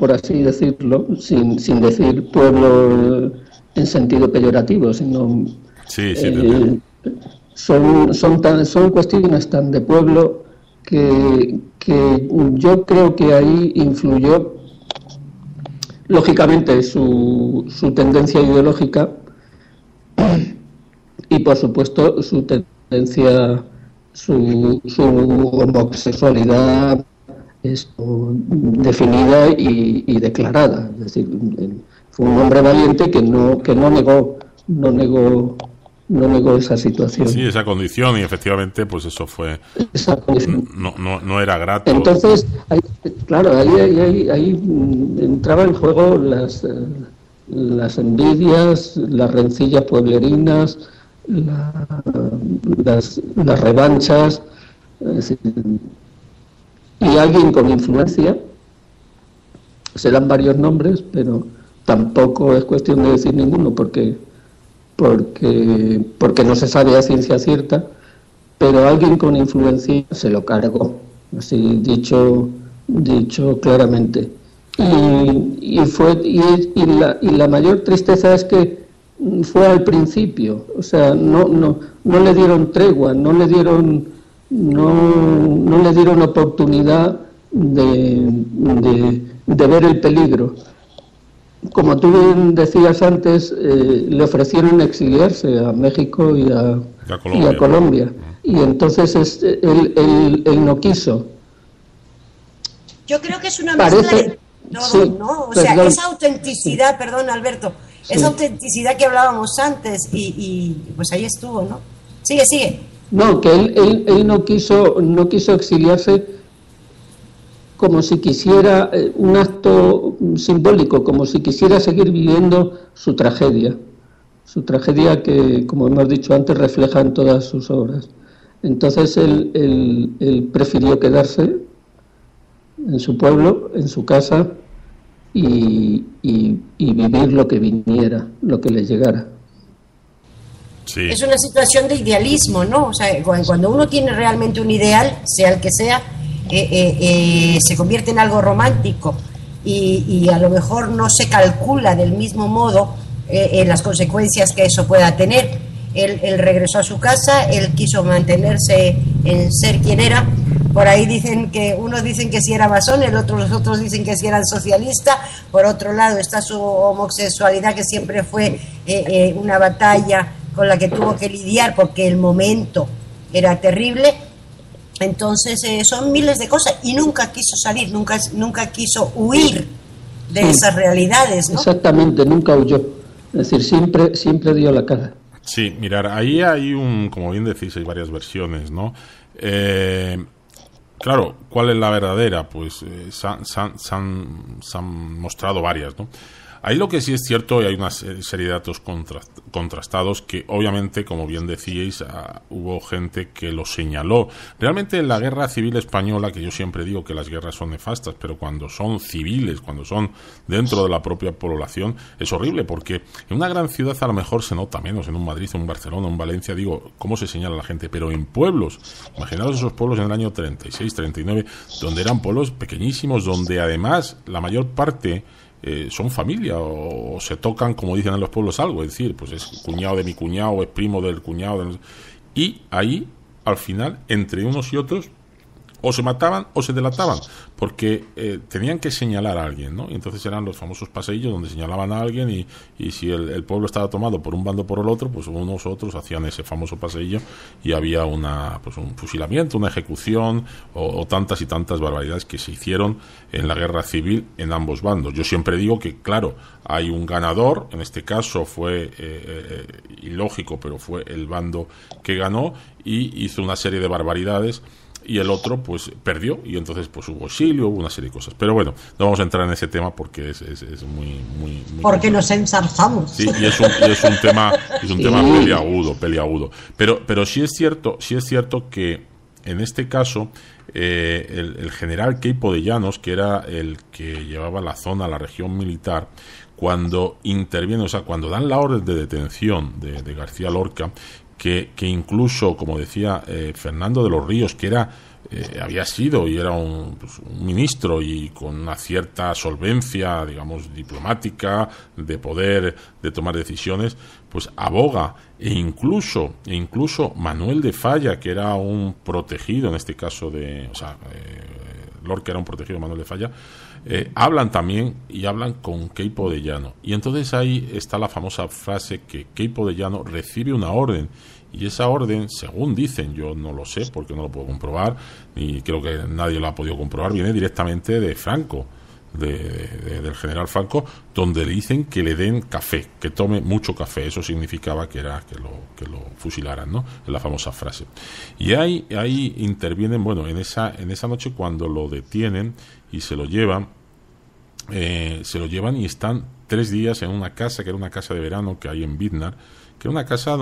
por así decirlo, sin decir pueblo en sentido peyorativo, sino Sí, son cuestiones tan de pueblo que yo creo que ahí influyó lógicamente su tendencia ideológica y por supuesto su tendencia, su homosexualidad definida y declarada. Es decir, fue un hombre valiente que no negó esa situación. Sí, esa condición, y efectivamente pues eso fue, no era grato. Entonces, ahí entraba en juego las envidias, las rencillas pueblerinas, las revanchas, es decir, y alguien con influencia. Se dan varios nombres, pero tampoco es cuestión de decir ninguno porque no se sabe a ciencia cierta, pero alguien con influencia se lo cargó, así dicho claramente. Y la mayor tristeza es que fue al principio, o sea, no le dieron tregua, no le dieron oportunidad de ver el peligro. Como tú bien decías antes, le ofrecieron exiliarse a México y a Colombia. Y entonces él no quiso. Yo creo que es una mezcla de todo, sí, ¿no? O sea, esa autenticidad, perdón, Alberto, sí, esa autenticidad que hablábamos antes y pues ahí estuvo, ¿no? Sigue. No, que él no quiso exiliarse como si quisiera un acto simbólico, como si quisiera seguir viviendo su tragedia que, como hemos dicho antes, refleja en todas sus obras. Entonces él prefirió quedarse en su pueblo, en su casa, y vivir lo que viniera, lo que le llegara. Sí. Es una situación de idealismo, ¿no? O sea, cuando uno tiene realmente un ideal, sea el que sea, se convierte en algo romántico y a lo mejor no se calcula del mismo modo las consecuencias que eso pueda tener. Él regresó a su casa, él quiso mantenerse en ser quien era. Por ahí unos dicen que si era masón, los otros dicen que si era socialista. Por otro lado está su homosexualidad, que siempre fue una batalla con la que tuvo que lidiar porque el momento era terrible. Entonces son miles de cosas y nunca quiso salir, nunca quiso huir de esas realidades, ¿no? Exactamente, nunca huyó, es decir, siempre dio la cara. Sí, mirar, ahí hay como bien decís, hay varias versiones, ¿no? Claro, ¿cuál es la verdadera? Pues se han mostrado varias, ¿no? Ahí lo que sí es cierto, y hay una serie de datos contrastados que obviamente, como bien decíais, hubo gente que lo señaló. Realmente en la guerra civil española, que yo siempre digo que las guerras son nefastas, pero cuando son civiles, cuando son dentro de la propia población, es horrible, porque en una gran ciudad a lo mejor se nota menos, en un Madrid, en un Barcelona, en Valencia, digo, cómo se señala a la gente, pero en pueblos, imaginaos esos pueblos en el año 36, 39, donde eran pueblos pequeñísimos, donde además la mayor parte son familia o se tocan, como dicen en los pueblos, algo, es decir, pues es cuñado de mi cuñado, es primo del cuñado, y ahí al final entre unos y otros o se mataban o se delataban, porque tenían que señalar a alguien, ¿no? Y entonces eran los famosos paseillos donde señalaban a alguien y si el pueblo estaba tomado por un bando o por el otro, pues unos u otros hacían ese famoso paseillo y había un fusilamiento, una ejecución o tantas y tantas barbaridades que se hicieron en la guerra civil en ambos bandos. Yo siempre digo que, claro, hay un ganador, en este caso fue ilógico, pero fue el bando que ganó y hizo una serie de barbaridades, y el otro pues perdió y entonces pues hubo exilio, hubo una serie de cosas, pero bueno, no vamos a entrar en ese tema porque es muy porque nos ensarzamos. Sí, y es un tema peliagudo, pero sí es cierto que en este caso el general Queipo de Llanos, que era el que llevaba la región militar, cuando interviene, o sea, cuando dan la orden de detención de García Lorca, que incluso, como decía Fernando de los Ríos, que era había sido y era un ministro y con una cierta solvencia, digamos, diplomática, de poder, de tomar decisiones, pues aboga, e incluso Manuel de Falla, que era un protegido en este caso Lorca era un protegido de Manuel de Falla, hablan también y hablan con Queipo de Llano, y entonces ahí está la famosa frase que Queipo de Llano recibe una orden, y esa orden, según dicen, yo no lo sé porque no lo puedo comprobar y creo que nadie lo ha podido comprobar, viene directamente de Franco, del general Franco, donde le dicen que le den café, que tome mucho café. Eso significaba que lo fusilaran, ¿no? Es la famosa frase. Y ahí intervienen, bueno, en esa noche cuando lo detienen y se lo llevan y están 3 días en una casa, que era una casa de verano que hay en Vidnar, que era una casa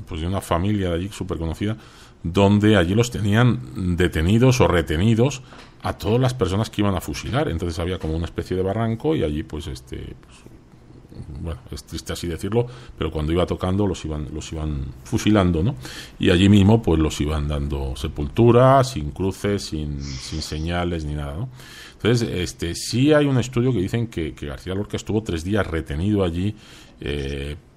pues de una familia de allí súper conocida, donde allí los tenían detenidos o retenidos a todas las personas que iban a fusilar. Entonces había como una especie de barranco y allí pues bueno, es triste así decirlo, pero cuando iba tocando los iban fusilando, ¿no? Y allí mismo pues los iban dando sepultura, sin cruces, sin señales ni nada, ¿no? Entonces sí hay un estudio que dicen que García Lorca estuvo 3 días retenido allí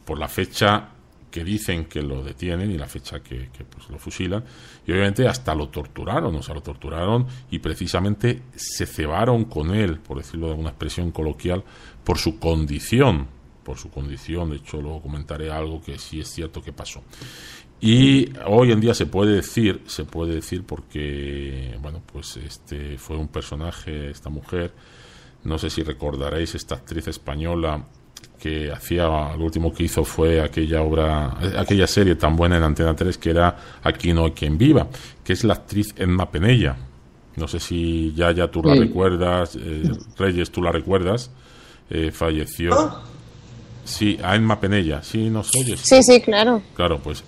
por la fecha que dicen que lo detienen y la fecha que pues lo fusilan, y obviamente hasta lo torturaron, y precisamente se cebaron con él, por decirlo de alguna expresión coloquial, por su condición, de hecho luego comentaré algo que sí es cierto que pasó. Y hoy en día se puede decir porque, bueno, pues fue un personaje, esta mujer, no sé si recordaréis esta actriz española que lo último que hizo fue aquella serie tan buena en Antena 3 que era Aquí no hay quien viva, que es la actriz Emma Penella. No sé si ya tú la recuerdas, Reyes, tú la recuerdas, falleció. Sí, a Emma Penella, ¿sí nos oyes? Sí, claro. Claro, pues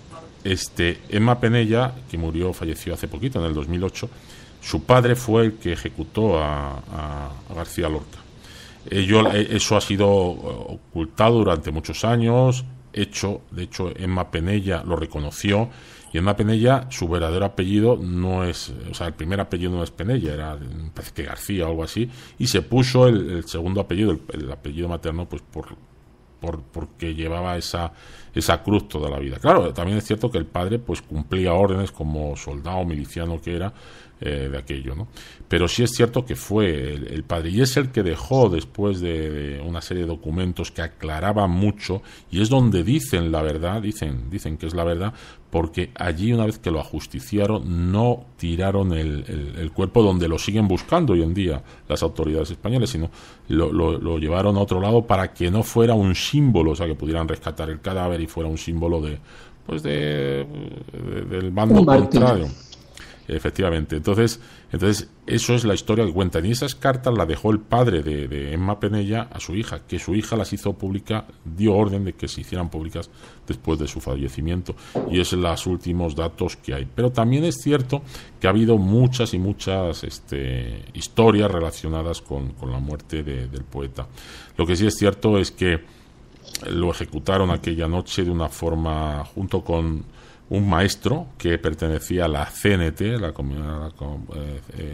Emma Penella, que falleció hace poquito, en el 2008, su padre fue el que ejecutó a García Lorca. Eso ha sido ocultado durante muchos años. De hecho, Emma Penella lo reconoció, y Emma Penella, su verdadero apellido no es, el primer apellido no es Penella, era, parece que García o algo así, y se puso el segundo apellido, el apellido materno, pues porque llevaba esa cruz toda la vida. Claro, también es cierto que el padre pues cumplía órdenes como soldado miliciano que era de aquello, ¿no? Pero sí es cierto que fue el padre, y es el que dejó después de una serie de documentos que aclaraban mucho, y es donde dicen la verdad, dicen que es la verdad, porque allí, una vez que lo ajusticiaron, no tiraron el cuerpo donde lo siguen buscando hoy en día las autoridades españolas, sino lo llevaron a otro lado para que no fuera un símbolo, que pudieran rescatar el cadáver y fuera un símbolo del bando contrario. Efectivamente, entonces eso es la historia que cuentan, y esas cartas las dejó el padre de Emma Penella a su hija, que su hija las hizo pública, dio orden de que se hicieran públicas después de su fallecimiento, y esos son los últimos datos que hay. Pero también es cierto que ha habido muchas historias relacionadas con la muerte del poeta. Lo que sí es cierto es que lo ejecutaron aquella noche de una forma, junto con un maestro que pertenecía a la CNT,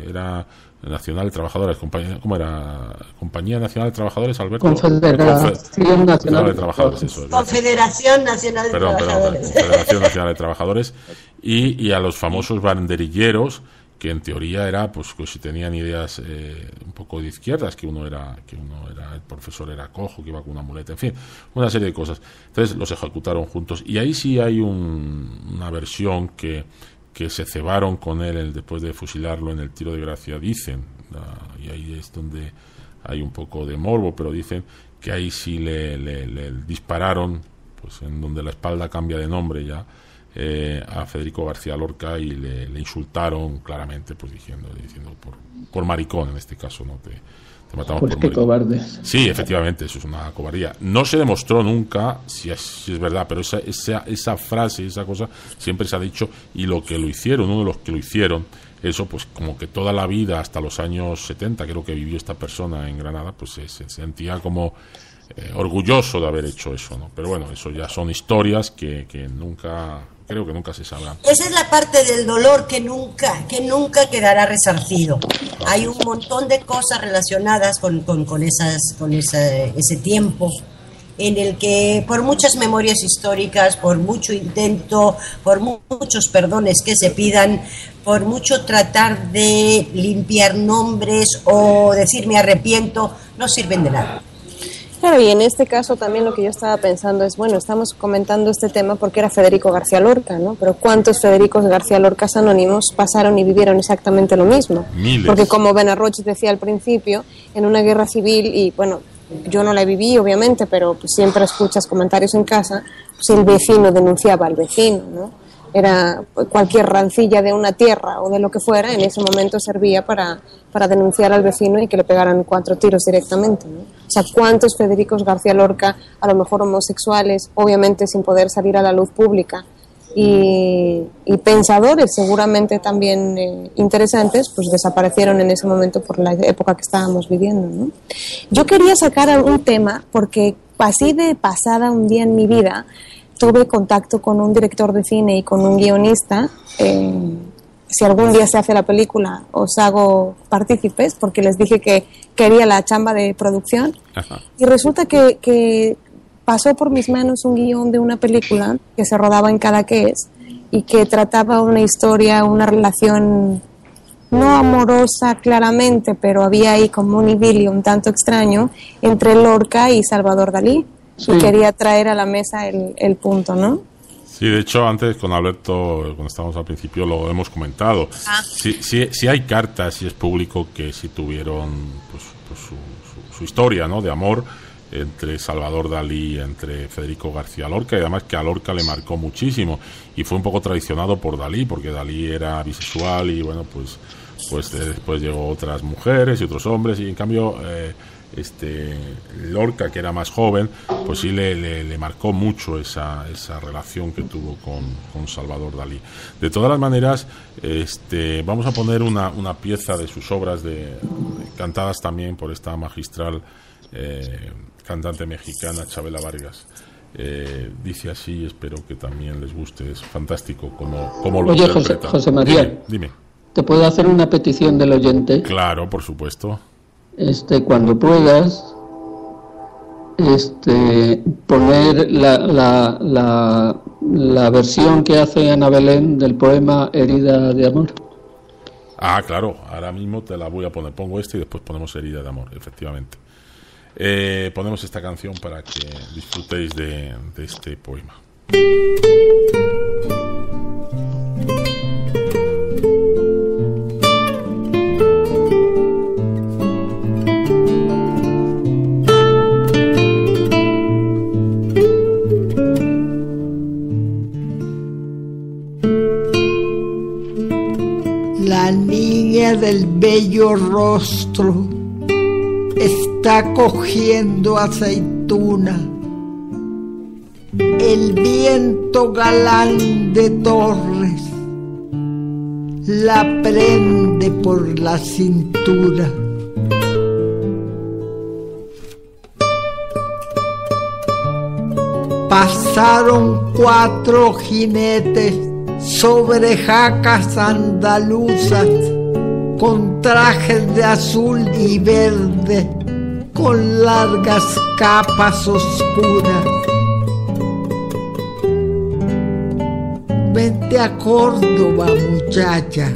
era Nacional de Trabajadores, ¿cómo era? Compañía Nacional de Trabajadores, Alberto. Confederación Nacional de Trabajadores. Confederación Nacional de Trabajadores. Confederación Nacional de Trabajadores, y a los famosos banderilleros, que en teoría era, pues si tenían ideas un poco de izquierdas, que uno era el profesor era cojo, que iba con una muleta, en fin, una serie de cosas. Entonces los ejecutaron juntos, y ahí sí hay una versión que se cebaron con él después de fusilarlo en el Tiro de Gracia, dicen, y ahí es donde hay un poco de morbo, pero dicen que ahí sí le dispararon, pues en donde la espalda cambia de nombre ya, a Federico García Lorca, y le insultaron claramente, pues diciendo por maricón, en este caso, ¿no? Te matamos por maricón. Cobardes. Sí, efectivamente, eso es una cobardía. No se demostró nunca si es verdad, pero esa frase, esa cosa siempre se ha dicho, y uno de los que lo hicieron, eso pues como que toda la vida, hasta los años 70, creo que vivió esta persona en Granada, pues se sentía como orgulloso de haber hecho eso, ¿no? Pero bueno, eso ya son historias que nunca creo que nunca se sabrá. Esa es la parte del dolor que nunca quedará resarcido. Hay un montón de cosas relacionadas con ese tiempo en el que por muchas memorias históricas, por mucho intento, por muchos perdones que se pidan, por mucho tratar de limpiar nombres o decir me arrepiento, no sirven de nada. Claro, y en este caso también lo que yo estaba pensando es, bueno, estamos comentando este tema porque era Federico García Lorca, ¿no? Pero ¿cuántos Federicos García Lorcas anónimos pasaron y vivieron exactamente lo mismo? Miles. Porque como Benarroch decía al principio, en una guerra civil, y bueno, yo no la viví obviamente, pero pues siempre escuchas comentarios en casa, pues el vecino denunciaba al vecino, ¿no? Era cualquier rancilla de una tierra o de lo que fuera, en ese momento servía para denunciar al vecino y que le pegaran 4 tiros directamente, ¿no? O sea, ¿cuántos Federicos García Lorca, a lo mejor homosexuales, obviamente sin poder salir a la luz pública, y pensadores seguramente también interesantes, pues desaparecieron en ese momento por la época que estábamos viviendo, ¿no? Yo quería sacar un tema porque así de pasada un día en mi vida tuve contacto con un director de cine y con un guionista. Si algún día se hace la película, os hago partícipes, porque les dije que quería la chamba de producción. Ajá. Y resulta que pasó por mis manos un guión de una película que se rodaba en Cadaqués y que trataba una historia, una relación no amorosa claramente, pero había ahí como un idilio un tanto extraño entre Lorca y Salvador Dalí. Sí. Y quería traer a la mesa el punto, ¿no? Sí, de hecho, antes con Alberto, cuando estábamos al principio, lo hemos comentado. Sí hay cartas, y es público, que sí tuvieron pues su historia, ¿no?, de amor entre Salvador Dalí, entre Federico García Lorca, y además que a Lorca le marcó muchísimo y fue un poco traicionado por Dalí, porque Dalí era bisexual y bueno, pues después llegó otras mujeres y otros hombres, y en cambio Lorca, que era más joven, pues sí le marcó mucho esa relación que tuvo con Salvador Dalí. De todas las maneras, vamos a poner una pieza de sus obras cantadas también por esta magistral cantante mexicana, Chabela Vargas. Dice así, espero que también les guste. Es fantástico como lo interpreta. José María, dime. ¿Te puedo hacer una petición del oyente? Claro, por supuesto. Cuando puedas, poner la versión que hace Ana Belén del poema Herida de Amor. Ah, claro, ahora mismo te la voy a poner. Pongo y después ponemos Herida de Amor, efectivamente. Ponemos esta canción para que disfrutéis de este poema. La niña del bello rostro está cogiendo aceituna. El viento galán de Torres la prende por la cintura. Pasaron 4 jinetes sobre jacas andaluzas, con trajes de azul y verde, con largas capas oscuras. Vente a Córdoba, muchacha,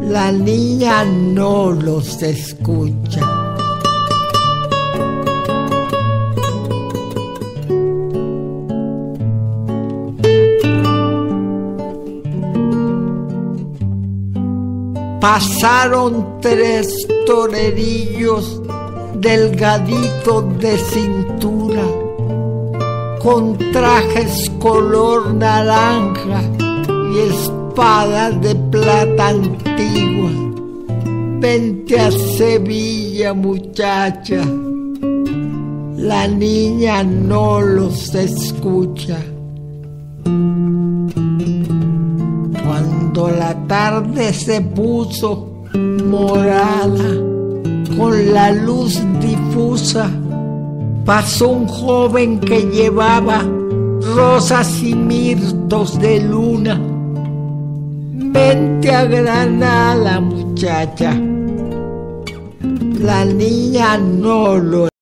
la niña no los escucha. Pasaron 3 torerillos delgaditos de cintura, con trajes color naranja y espadas de plata antigua. Vente a Sevilla, muchacha, la niña no los escucha. Cuando la tarde se puso morada, con la luz difusa, pasó un joven que llevaba rosas y mirtos de luna. Mente agrana la muchacha, la niña no lo